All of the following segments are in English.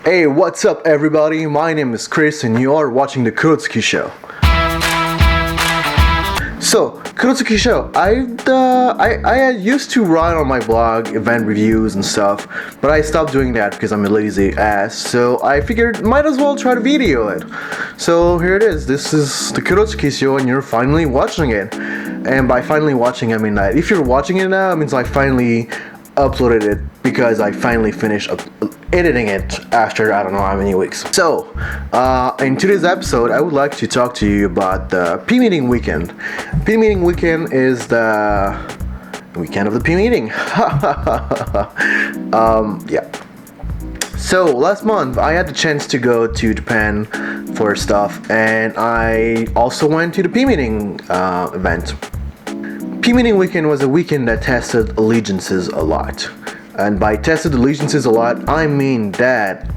Hey, what's up, everybody? My name is Chris, and you are watching the Kurotsuki Show. So, Kurotsuki Show, I used to write on my blog event reviews and stuff, but I stopped doing that because I'm a lazy ass. So I figured might as well try to video it. So here it is. This is the Kurotsuki Show, and you're finally watching it. And by finally watching, I mean that if you're watching it now, it means I finally uploaded it because I finally finished editing it after I don't know how many weeks. So, in today's episode, I would like to talk to you about the P-Meeting weekend. P-Meeting weekend is the weekend of the P-Meeting. Yeah. So, last month, I had the chance to go to Japan for stuff, and I also went to the P-Meeting event. P-Meeting weekend was a weekend that tested allegiances a lot. And by tested allegiances a lot, I mean that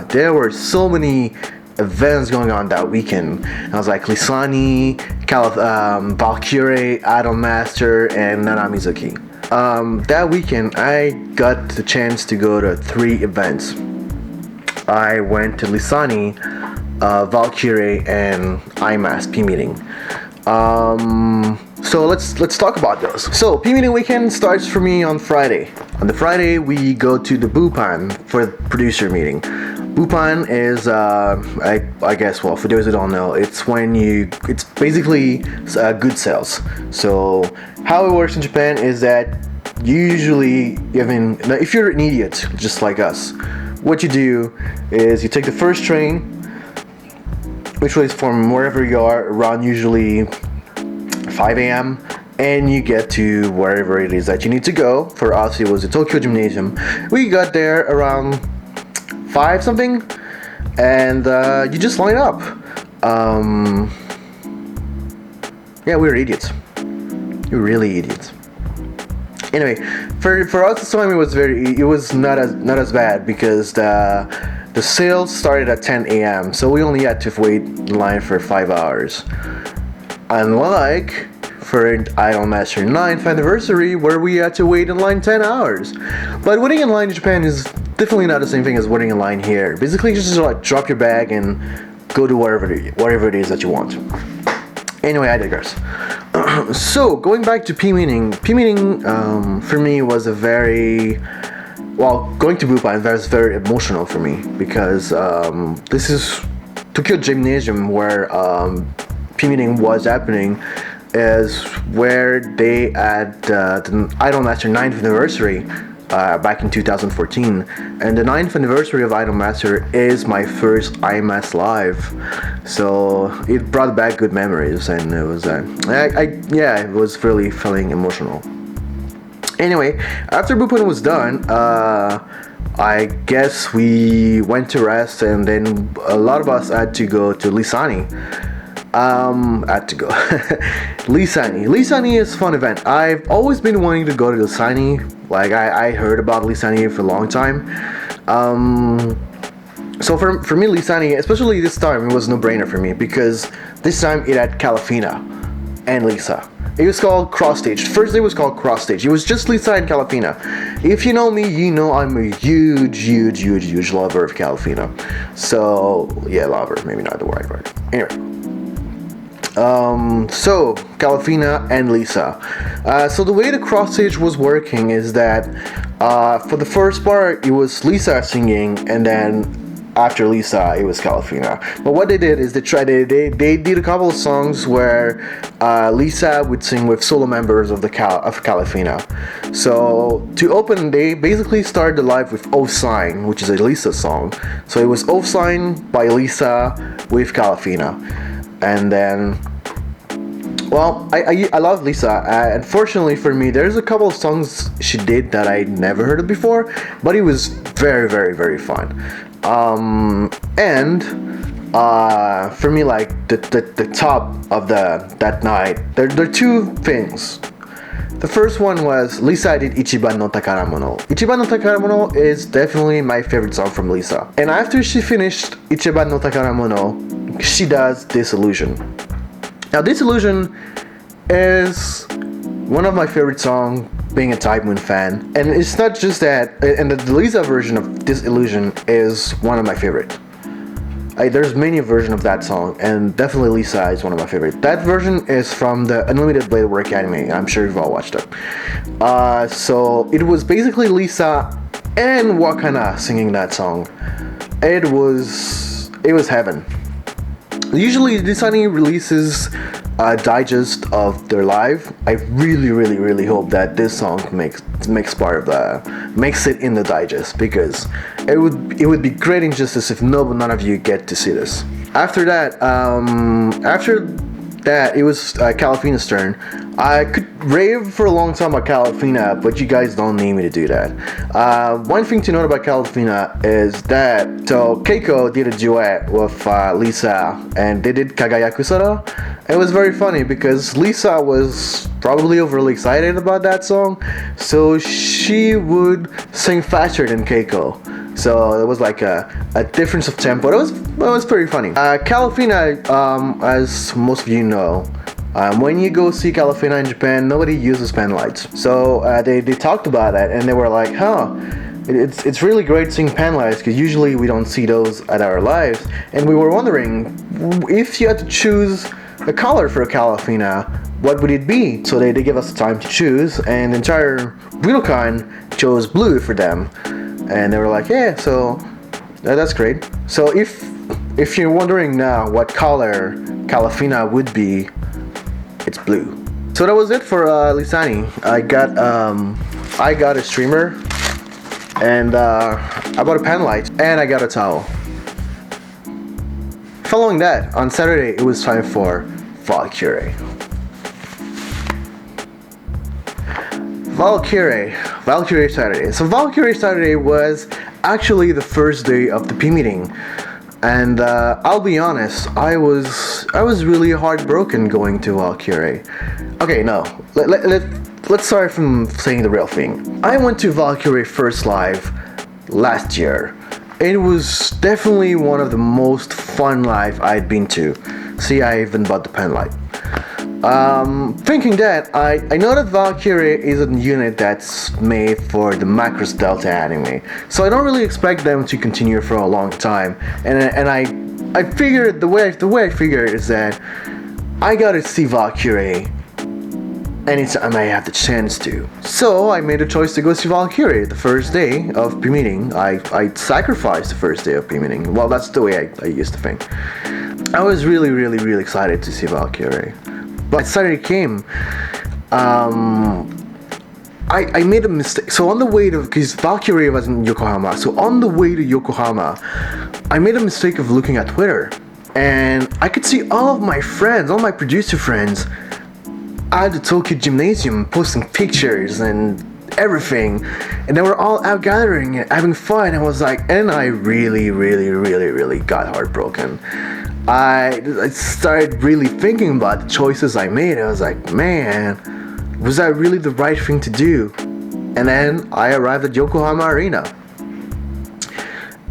there were so many events going on that weekend. I was like LiSANI, Walkure, Idolmaster, and Nanamizuki. That weekend, I got the chance to go to 3 events. I went to LiSANI, Walkure, and IMAS P-Meeting. So let's talk about those. So P-Meeting weekend starts for me on Friday. On the Friday, we go to the Bupan for the producer meeting. Bupan is, I guess, well, for those who don't know, it's basically good sales. So how it works in Japan is that usually, if you're an idiot, just like us, what you do is you take the first train, which is from wherever you are, around usually 5 a.m. and you get to wherever it is that you need to go. For us, it was the Tokyo Gymnasium. We got there around 5 something, and you just line up. Yeah, we were idiots. We were really idiots. Anyway, for us, this time it was not as bad because the sales started at 10 a.m. So we only had to wait in line for 5 hours. Unlike for Idolmaster 9th anniversary, where we had to wait in line 10 hours. But waiting in line in Japan is definitely not the same thing as waiting in line here. Basically, just like drop your bag and go to whatever it is that you want. Anyway, I digress. So, going back to P-Meeting. P-Meeting for me was going to Bupan was very emotional for me because this is Tokyo Gymnasium where P-Meeting was happening, is where they had the Idolmaster 9th anniversary back in 2014, and the 9th anniversary of Idolmaster is my first IMAS live, so it brought back good memories, and it was it was really feeling emotional. Anyway, after Bupan was done, I guess we went to rest, and then a lot of us had to go to LiSANI. LiSANI. LiSANI is a fun event. I've always been wanting to go to LiSANI. Like, I heard about LiSANI for a long time. So for me, LiSANI, especially this time, it was no brainer for me because this time it had Calafina and Lisa. It was called Cross Stage. First day was called Cross Stage. It was just Lisa and Calafina. If you know me, you know I'm a huge lover of Calafina. So, yeah, lover, maybe not the right word. Anyway. So Calafina and Lisa. So the way the cross stage was working is that for the first part it was Lisa singing, and then after Lisa it was Calafina. But what they did is they did a couple of songs where Lisa would sing with solo members of Calafina. So to open, they basically started the live with O Sign, which is a Lisa song. So it was O Sign by Lisa with Calafina. And then, well, I love Lisa. Unfortunately for me, there's a couple of songs she did that I never heard of before, but it was very fun. And for me, like the top of that night, there are 2 things. The first one was Lisa did Ichiban no Takaramono. Ichiban no Takaramono is definitely my favorite song from Lisa. And after she finished Ichiban no Takaramono, she does Disillusion. Now, Disillusion is one of my favorite songs being a Type Moon fan. And it's not just that, and the Lisa version of Disillusion is one of my favorite. There's many versions of that song, and definitely Lisa is one of my favorite. That version is from the Unlimited Blade Work anime. I'm sure you've all watched it. So it was basically Lisa and Wakana singing that song. It was heaven. Usually LiSANI releases a digest of their live. I really hope that this song makes it in the digest, because it would be great injustice if none of you get to see this. After that, it was Calafina's turn. I could rave for a long time about Calafina, but you guys don't need me to do that. One thing to note about Calafina is that Keiko did a duet with Lisa, and they did Kagayakusara. It was very funny because Lisa was probably overly excited about that song, so she would sing faster than Keiko. So it was like a difference of tempo. It was pretty funny. Calafina, as most of you know, when you go see Calafina in Japan, nobody uses pen lights. So they talked about that, and they were like, it's really great seeing pen lights, because usually we don't see those at our lives. And we were wondering, if you had to choose a color for a Calafina, what would it be? So they give us the time to choose, and the entire Budokan chose blue for them. And they were like, yeah, so that's great. So if you're wondering now what color Calafina would be, it's blue. So that was it for LiSANI. I got a streamer, and I bought a pen light, and I got a towel. Following that, on Saturday, it was time for Walkure. Walkure Saturday. So Walkure Saturday was actually the first day of the P meeting, and I'll be honest, I was really heartbroken going to Walkure. Okay, no, let's start from saying the real thing. I went to Walkure first live last year. It was definitely one of the most fun live I'd been to. See, I even bought the pen light. Thinking that, I know that Walkure is a unit that's made for the Macross Delta anime, so I don't really expect them to continue for a long time. And I figured the way I figured is that I gotta see Walkure anytime I have the chance to. So I made a choice to go see Walkure the first day of P meeting. I sacrificed the first day of P meeting. Well, that's the way I used to think. I was really excited to see Walkure. But Saturday came, I made a mistake. So on the way to, because Walkure was in Yokohama, so on the way to Yokohama, I made a mistake of looking at Twitter, and I could see all of my friends, all my producer friends, at the Tokyo Gymnasium posting pictures and everything, and they were all out gathering and having fun. I was like, and I really got heartbroken. I started really thinking about the choices I made. I was like, man, was that really the right thing to do? And then I arrived at Yokohama Arena,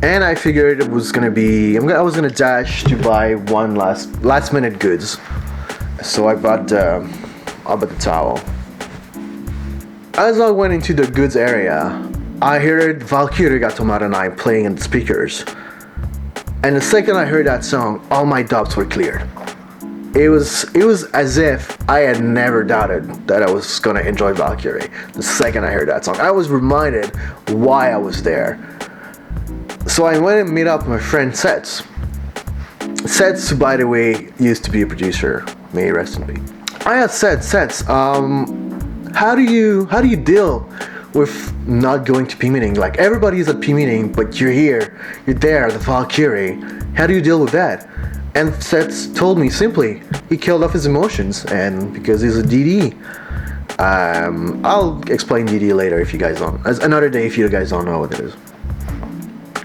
and I figured it was gonna be, I was gonna dash to buy one last minute goods. So I bought the towel. As I went into the goods area, I heard Walkure Gatomara and I playing in the speakers. And the second I heard that song, all my doubts were cleared. It was as if I had never doubted that I was gonna enjoy Walkure. The second I heard that song, I was reminded why I was there. So I went and met up with my friend Sets. Sets, who, by the way, used to be a producer. May he rest in peace. I asked Sets, how do you deal with not going to P meeting? Like, everybody's at P meeting, but you're there, the Walkure. How do you deal with that? And Sets told me simply, he killed off his emotions, and because he's a DD. I'll explain DD later if you guys don't. Another day if you guys don't know what it is.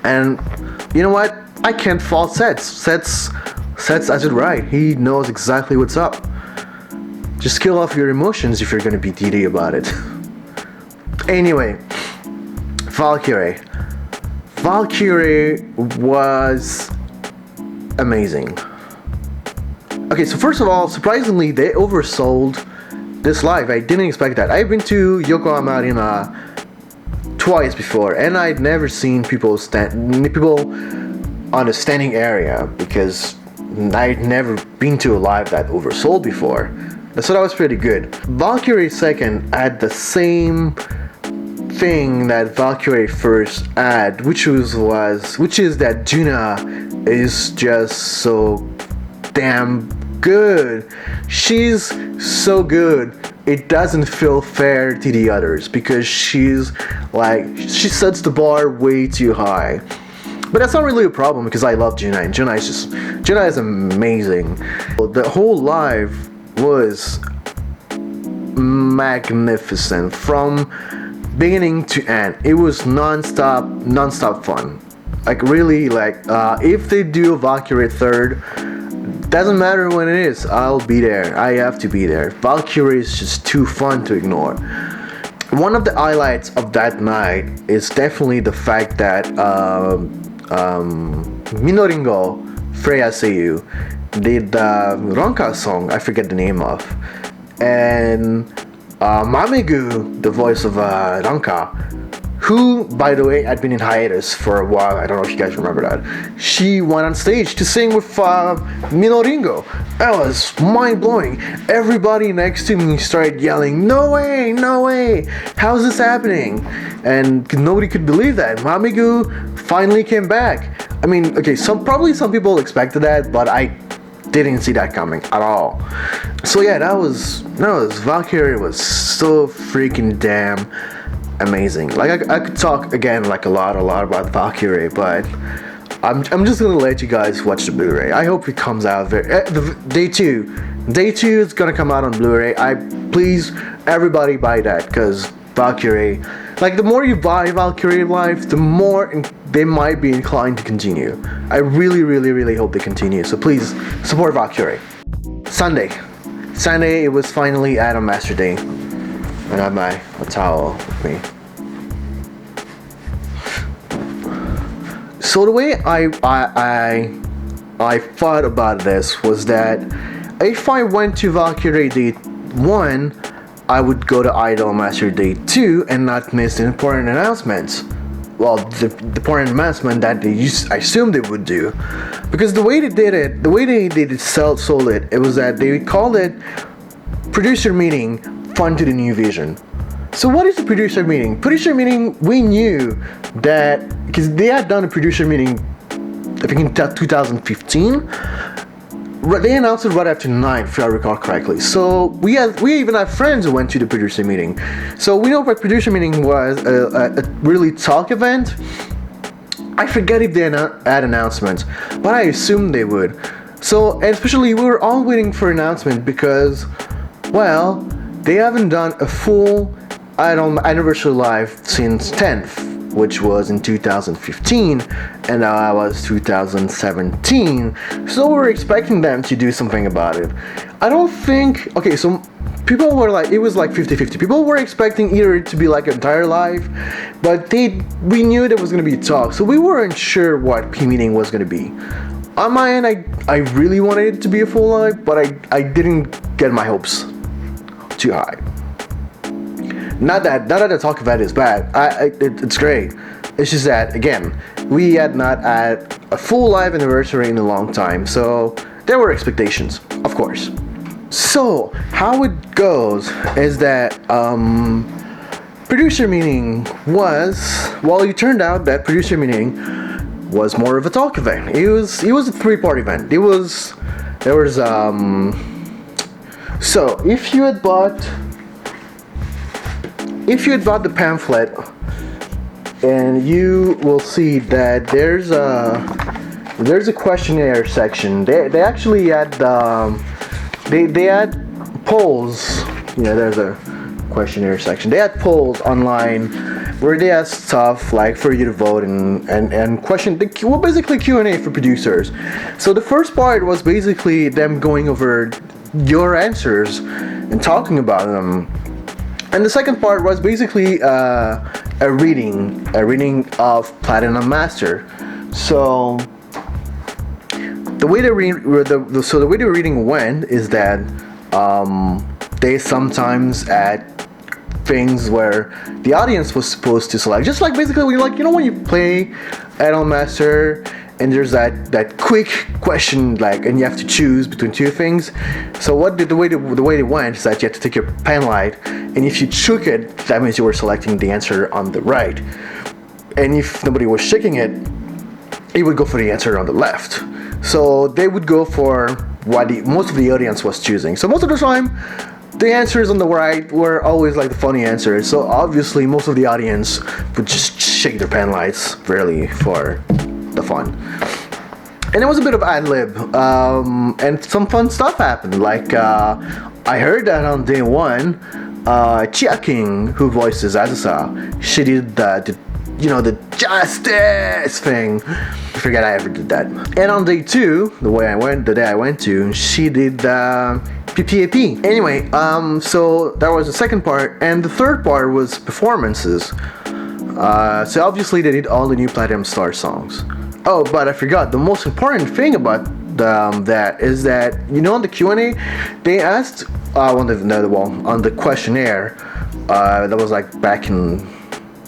And you know what? I can't fault Sets. Sets has it right. He knows exactly what's up. Just kill off your emotions if you're gonna be DD about it. Anyway, Walkure. Walkure was amazing. Okay, so first of all, surprisingly, they oversold this live. I didn't expect that. I've been to Yokohama Arena twice before, and I'd never seen people on a standing area because I'd never been to a live that oversold before. So that was pretty good. Walkure second had the same thing that Walkure first had, which is that Juna is just so damn good. She's so good. It doesn't feel fair to the others because she sets the bar way too high. But that's not really a problem because I love Juna, and Juna is amazing. The whole live was magnificent from beginning to end. It was non-stop fun. Like really, if they do a Walkure third, doesn't matter when it is, I'll be there. I have to be there. Walkure is just too fun to ignore. One of the highlights of that night is definitely the fact that Minoringo Freya Seiyu did the Ronka song, I forget the name of, and Mamegu, the voice of Ronka, who, by the way, had been in hiatus for a while. I don't know if you guys remember that. She went on stage to sing with Minoringo. That was mind-blowing. Everybody next to me started yelling, "No way, no way! How's this happening?" And nobody could believe that. Mamegu finally came back. I mean, okay, some people expected that, but I didn't see that coming at all. So yeah, Walkure was so freaking damn amazing. Like I could talk again a lot about Walkure, but I'm just gonna let you guys watch the Blu-ray. I hope it comes out day two is gonna come out on Blu-ray. Please everybody buy that because Walkure, like the more you buy Walkure Live, the more they might be inclined to continue. I really hope they continue. So please support Walkure. Sunday, it was finally Adam Master Day. And I have my towel with me. So the way I thought about this was that if I went to Walkure Day 1, I would go to Idol Master Day 2 and not miss the important announcements. Well, the important announcement that I assumed they would do. Because the way they did it, sold it, it was that they called it producer meeting fun to the new vision. So what is the producer meeting? Producer meeting, we knew that because they had done a producer meeting, I think in 2015. They announced it right after 9, if I recall correctly. So we even have friends who went to the producer meeting. So we know what producer meeting was, a really talk event. I forget if they had announcements, but I assumed they would. So, and especially we were all waiting for announcement because, well, they haven't done a full anniversary live since 10th, which was in 2015, and now that was 2017. So we're expecting them to do something about it. I don't think. Okay, so people were like, it was like 50-50. People were expecting either it to be like an entire live, but we knew there was gonna be talk, so we weren't sure what P meeting was gonna be. On my end, I really wanted it to be a full live, but I didn't get my hopes too high. Not that the talk event is bad. It's great. It's just that, again, we had not had a full live anniversary in a long time, so there were expectations, of course. So how it goes is that producer meeting it turned out that producer meeting was more of a talk event. It was a 3-part event. So if you had bought the pamphlet, and you will see that there's a questionnaire section. They actually had they had polls. Yeah, there's a questionnaire section. They had polls online where they had stuff like for you to vote and question. Basically Q&A for producers. So the first part was basically them going over your answers and talking about them. And the second part was basically a reading of Platinum Master. So the way the reading went is that they sometimes add things where the audience was supposed to select, just like basically when you play Idolmaster and there's that quick question, like, and you have to choose between two things. So the way it went is that you have to take your pen light, and if you shook it, that means you were selecting the answer on the right, and if nobody was shaking it, it would go for the answer on the left. So they would go for what most of the audience was choosing. So most of the time, the answers on the right were always like the funny answers. So obviously, most of the audience would just shake their pen lights really for the fun. And it was a bit of ad lib, and some fun stuff happened. Like I heard that on day one, Chia King, who voices Azusa, she did the justice thing. I forget I ever did that. And on day two, the day I went to, she did PPAP. Anyway, so that was the second part, and the third part was performances. So obviously they did all the new Platinum Star songs. Oh, but I forgot, the most important thing about that is that, on the Q&A, they asked on the questionnaire, that was like back in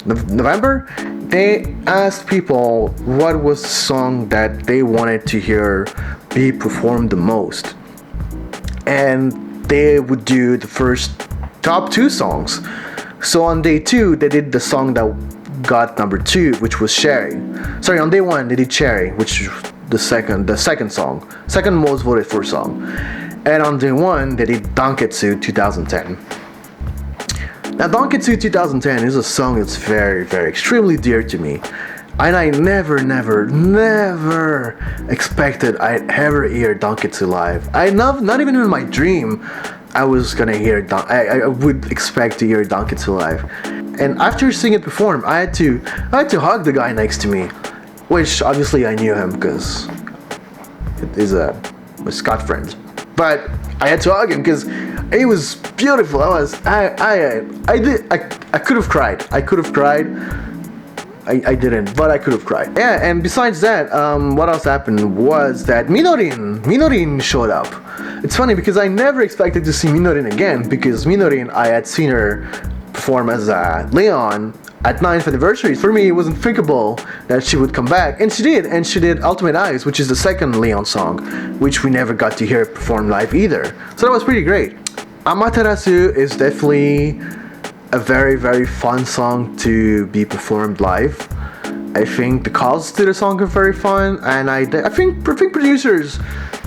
November, they asked people what was the song that they wanted to hear be performed the most, and they would do the first top two songs. So on day two, they did the song that got number 2, which was Cherry. Sorry, on day 1 they did Cherry, which was the second most voted for song. And on day 1 they did Donketsu 2010. Now Donketsu 2010 is a song that's very, very extremely dear to me, and I never expected I'd ever hear Donketsu live. Not even in my dream I was gonna hear I would expect to hear Donketsu live. And after seeing it perform, I had to hug the guy next to me, which obviously I knew him because it is a Scott friend. But I had to hug him because it was beautiful. I could have cried. I didn't, but I could have cried. Yeah, and besides that, what else happened was that Minorin showed up. It's funny because I never expected to see Minorin again, because Minorin, I had seen her perform as Leon at 9th anniversary. For me, it wasn't thinkable that she would come back, and she did Ultimate Eyes, which is the second Leon song, which we never got to hear perform live either. So that was pretty great. Amaterasu is definitely a very, very fun song to be performed live. I think the calls to the song are very fun, and I think producers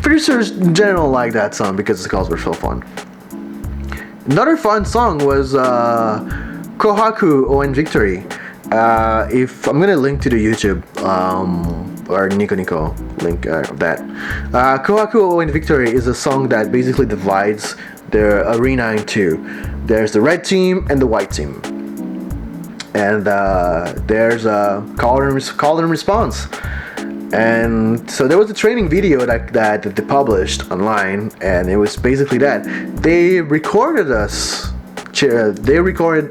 in general like that song because the calls were so fun. Another fun song was Kohaku Owen Victory. If I'm gonna link to the YouTube or Nico link of that. Kohaku Owen Victory is a song that basically divides the arena in two. There's the red team and the white team, and there's a call and response. And so there was a training video that they published online, and it was basically that they recorded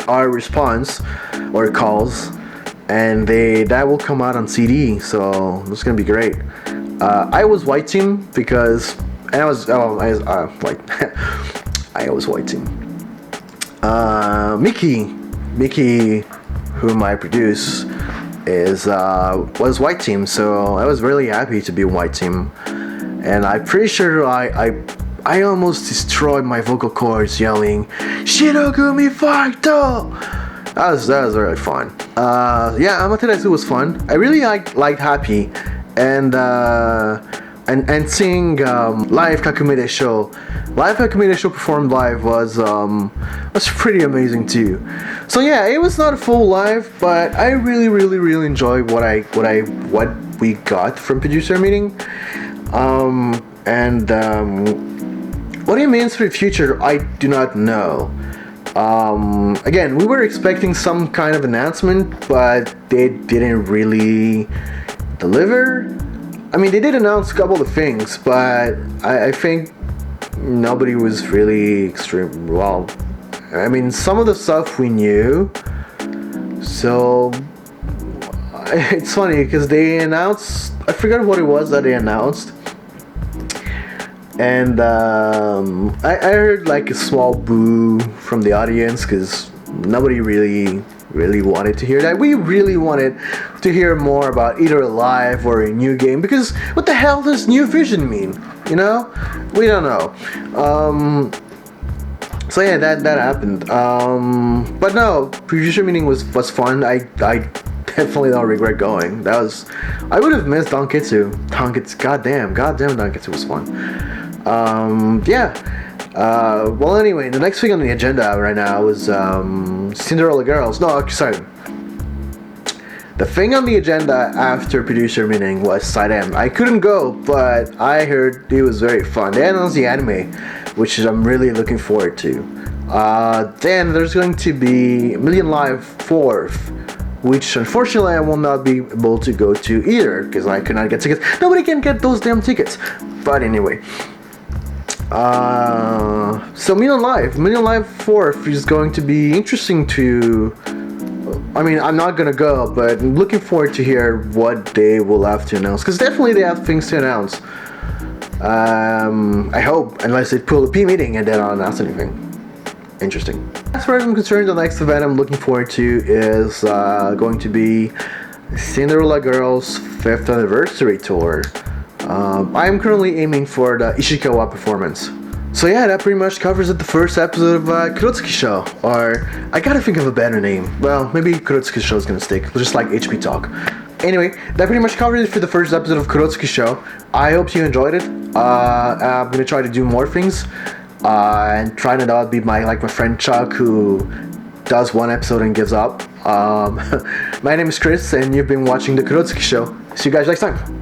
our response or calls, and that will come out on CD. So it's gonna be great. I was white team because, and I was white team. Mickey, whom I produce, was white team, so I was really happy to be white team, and I'm pretty sure I almost destroyed my vocal cords yelling "Shirogumi Fighto!" That was really fun. Yeah, Amaterasu was fun. I really liked Happy, and seeing live Kakumide show. Live Kakumide show performed live was pretty amazing too. So yeah, it was not a full live, but I really enjoyed what we got from producer meeting. What it means for the future, I do not know. Again, we were expecting some kind of announcement, but they didn't really deliver. I mean, they did announce a couple of things, but I think nobody was really extreme. Well, I mean, some of the stuff we knew. So it's funny because they announced, I forgot what it was that they announced, And I heard like a small boo from the audience because nobody really wanted to hear that. We really wanted to hear more about either a live or a new game, because what the hell does new vision mean? You know, we don't know. So yeah, that happened. But no, producer meeting was fun. I definitely don't regret going. I would have missed Donkitsu. Goddamn Donkitsu was fun. Yeah. Well, anyway, the next thing on the agenda right now is Cinderella Girls. No, sorry. The thing on the agenda after producer meeting was Side M. I couldn't go, but I heard it was very fun. They announced the anime, which I'm really looking forward to. Then there's going to be Million Live 4th, which unfortunately I will not be able to go to either because I could not get tickets. Nobody can get those damn tickets. But anyway. So Million Live 4th is going to be interesting to... I mean, I'm not gonna go, but I'm looking forward to hear what they will have to announce, because definitely they have things to announce. I hope, unless they pull a P meeting and then not announce anything. Interesting. As far as I'm concerned, the next event I'm looking forward to is going to be Cinderella Girls' 5th anniversary tour. I am currently aiming for the Ishikawa performance. So yeah, that pretty much covers it, the first episode of Kurotsuki Show. Or, I gotta think of a better name. Well, maybe Kurotsuki Show is gonna stick, just like HP Talk. Anyway, that pretty much covers it for the first episode of Kurotsuki Show. I hope you enjoyed it. I'm gonna try to do more things. And try to not be my friend Chuck, who does one episode and gives up. My name is Chris, and you've been watching the Kurotsuki Show. See you guys next time.